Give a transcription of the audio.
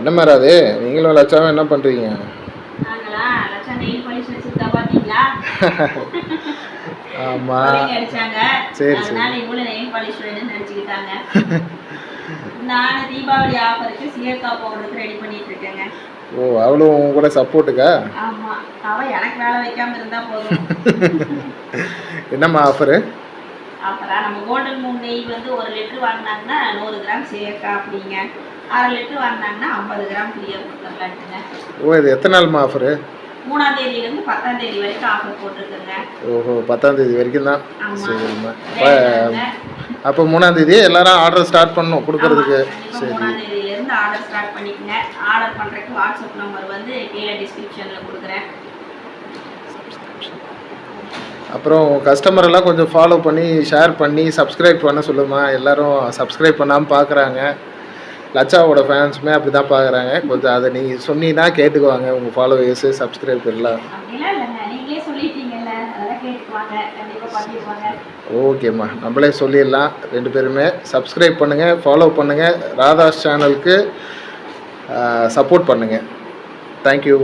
என்ன மாதிரி அது நீங்களும் லட்சாவும் என்ன பண்ணுறீங்க? ஆமாம் சரி சரி. நான் தீபாவளி ஆஃபருக்கு சீயக்கா பவுடருக்கு ரெடி பண்ணிட்டு இருக்கேங்க. ஓ அவளும் உங்க கூட சப்போர்ட்டுக்கா? ஆமா அவ எனக்கு வேலை வைக்காம இருந்தா போதும். என்னம்மா ஆஃபரு? ஆஃபரா நம்ம கோல்டன் மூன் நெய் வந்து 1 லிட்டர் வாங்கினாங்கன்னா 100 கிராம் சீயக்கா அப்படிங்க. 1/2 லிட்டர் வாங்கினாங்கன்னா 50 கிராம் ஃப்ரீயா கொடுத்துடலாங்க. ஓ இது எத்தனை நாள்மா ஆஃபரு? 3ஆம் தேதியிலேருந்து 10ஆம் தேதி வரைக்கும் ஆஃபர் போட்டிருக்குங்க. ஓஹோ 10ஆம் தேதி வரைக்கும் தான். சரிம்மா. அப்போ 3ஆம் தேதி எல்லாரும் ஆர்டர் ஸ்டார்ட் பண்ணணும் கொடுக்கறதுக்கு. சரி 3ஆம் தேதியிலேருந்து ஆர்டர் ஸ்டார்ட் பண்ணிக்கங்க. ஆர்டர் பண்ணுறதுக்கு வாட்ஸ்அப் நம்பர் வந்து கீழே டிஸ்கிரிப்ஷனில் கொடுக்குறேன். அப்புறம் கஸ்டமர் எல்லாம் கொஞ்சம் ஃபாலோ பண்ணி ஷேர் பண்ணி சப்ஸ்கிரைப் பண்ண சொல்லுமா. எல்லாரும் சப்ஸ்கிரைப் பண்ணாமல் பார்க்குறாங்க. லட்சாவோட ஃபேன்ஸுமே அப்படி தான் பார்க்குறாங்க. கொஞ்சம் அதை நீங்கள் சொன்னீங்கன்னா கேட்டுக்குவாங்க உங்கள் ஃபாலோவர்ஸு சப்ஸ்கிரைபர்லாம். ஓகேம்மா நம்மளே சொல்லிடலாம். 2 பேருமே சப்ஸ்கிரைப் பண்ணுங்கள், ஃபாலோ பண்ணுங்கள், ராதாஸ் சேனலுக்கு சப்போர்ட் பண்ணுங்கள். தேங்க்யூ.